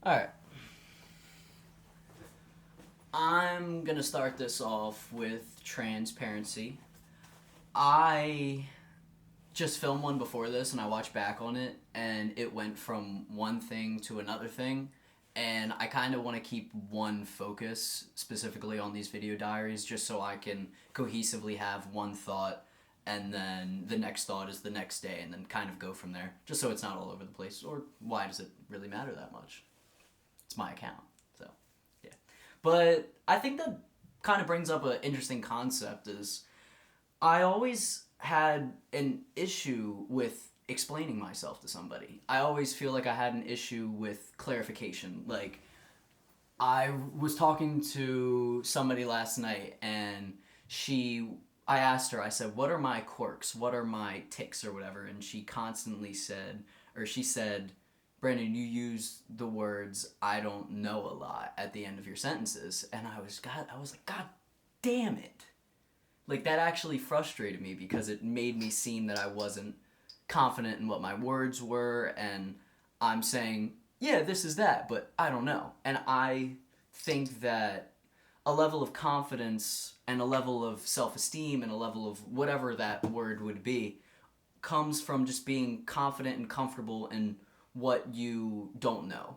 Alright, I'm gonna start this off with transparency. I just filmed one before this and I watched back on it and it went from one thing to another thing. And I kind of want to keep one focus specifically on these video diaries just so I can cohesively have one thought and then the next thought is the next day and then kind of go from there. Just so it's not all over the place. Or why does it really matter that much? It's my account. So, yeah. But I think that kind of brings up an interesting concept is I always had an issue with explaining myself to somebody. I always feel like I had an issue with clarification. Like, I was talking to somebody last night and I asked her, I said, what are my quirks? What are my tics or whatever? And she constantly said, or she said, Brandon, you use the words "I don't know" a lot at the end of your sentences, and I was like, God damn it! Like that actually frustrated me because it made me seem that I wasn't confident in what my words were, and I'm saying, yeah, this is that, but I don't know, and I think that a level of confidence and a level of self-esteem and a level of whatever that word would be comes from just being confident and comfortable in what you don't know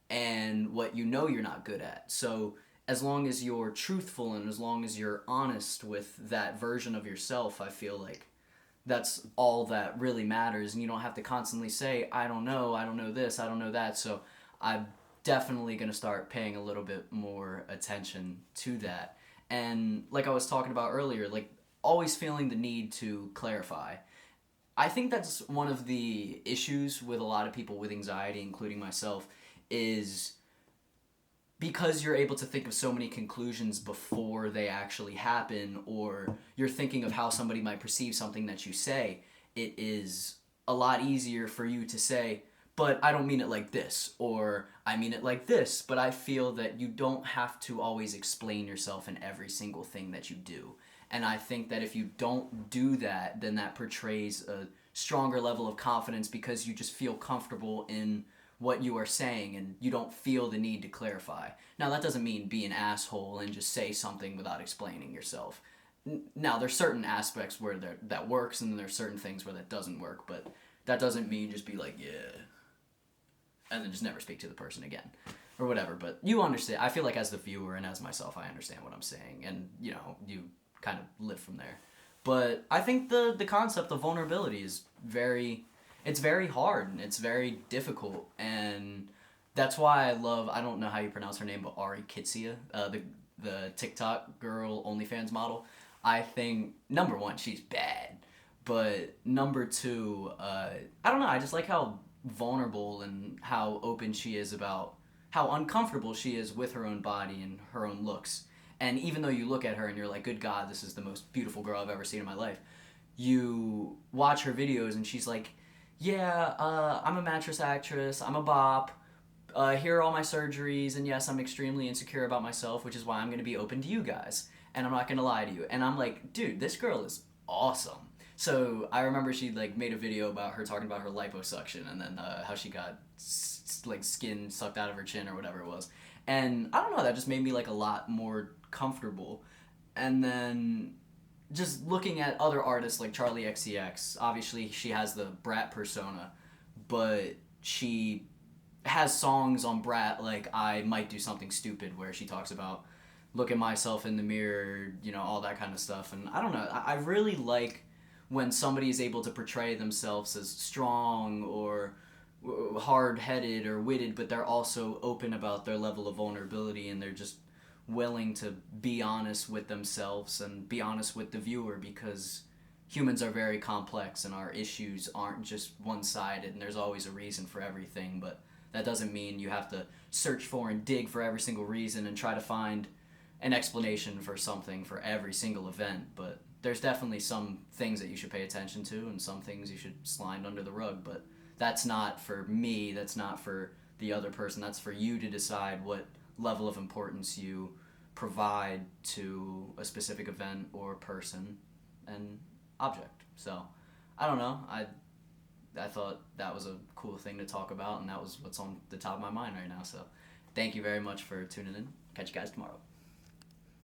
and what you know you're not good at. So as long as you're truthful and as long as you're honest with that version of yourself, I feel like that's all that really matters. And you don't have to constantly say, I don't know this, I don't know that. So I'm definitely going to start paying a little bit more attention to that. And like I was talking about earlier, like always feeling the need to clarify. I think that's one of the issues with a lot of people with anxiety, including myself, is because you're able to think of so many conclusions before they actually happen, or you're thinking of how somebody might perceive something that you say, it is a lot easier for you to say, but I don't mean it like this, or I mean it like this, but I feel that you don't have to always explain yourself in every single thing that you do. And I think that if you don't do that, then that portrays a stronger level of confidence because you just feel comfortable in what you are saying and you don't feel the need to clarify. Now, that doesn't mean be an asshole and just say something without explaining yourself. Now, there's certain aspects where that works and then there's certain things where that doesn't work, but that doesn't mean just be like, yeah, and then just never speak to the person again or whatever. But you understand. I feel like as the viewer and as myself, I understand what I'm saying, and you kind of live from there. But I think the concept of vulnerability is it's very hard and it's very difficult, and that's why I don't know how you pronounce her name, but kytsya, the TikTok girl OnlyFans model. I think number one, she's bad, but number two, I don't know. I just like how vulnerable and how open she is about how uncomfortable she is with her own body and her own looks. And even though you look at her and you're like, good God, this is the most beautiful girl I've ever seen in my life, you watch her videos and she's like, yeah, I'm a mattress actress, I'm a bop, here are all my surgeries, and yes, I'm extremely insecure about myself, which is why I'm going to be open to you guys, and I'm not going to lie to you. And I'm like, dude, this girl is awesome. So I remember she like made a video about her talking about her liposuction and then how she got like skin sucked out of her chin or whatever it was. And I don't know, that just made me like a lot more comfortable. And then just looking at other artists like Charlie XCX, obviously she has the brat persona, but she has songs on Brat like I Might Do Something Stupid where she talks about look at myself in the mirror, all that kind of stuff. And I don't know, I really like when somebody is able to portray themselves as strong or hard-headed or witted, but they're also open about their level of vulnerability and they're just willing to be honest with themselves and be honest with the viewer, because humans are very complex and our issues aren't just one-sided and there's always a reason for everything. But that doesn't mean you have to search for and dig for every single reason and try to find an explanation for something for every single event. But there's definitely some things that you should pay attention to and some things you should slide under the rug. But that's not for me, that's not for the other person, that's for you to decide what level of importance you provide to a specific event or person and object. So I don't know, I thought that was a cool thing to talk about, and that was what's on the top of my mind right now. So thank you very much for tuning in. Catch you guys tomorrow.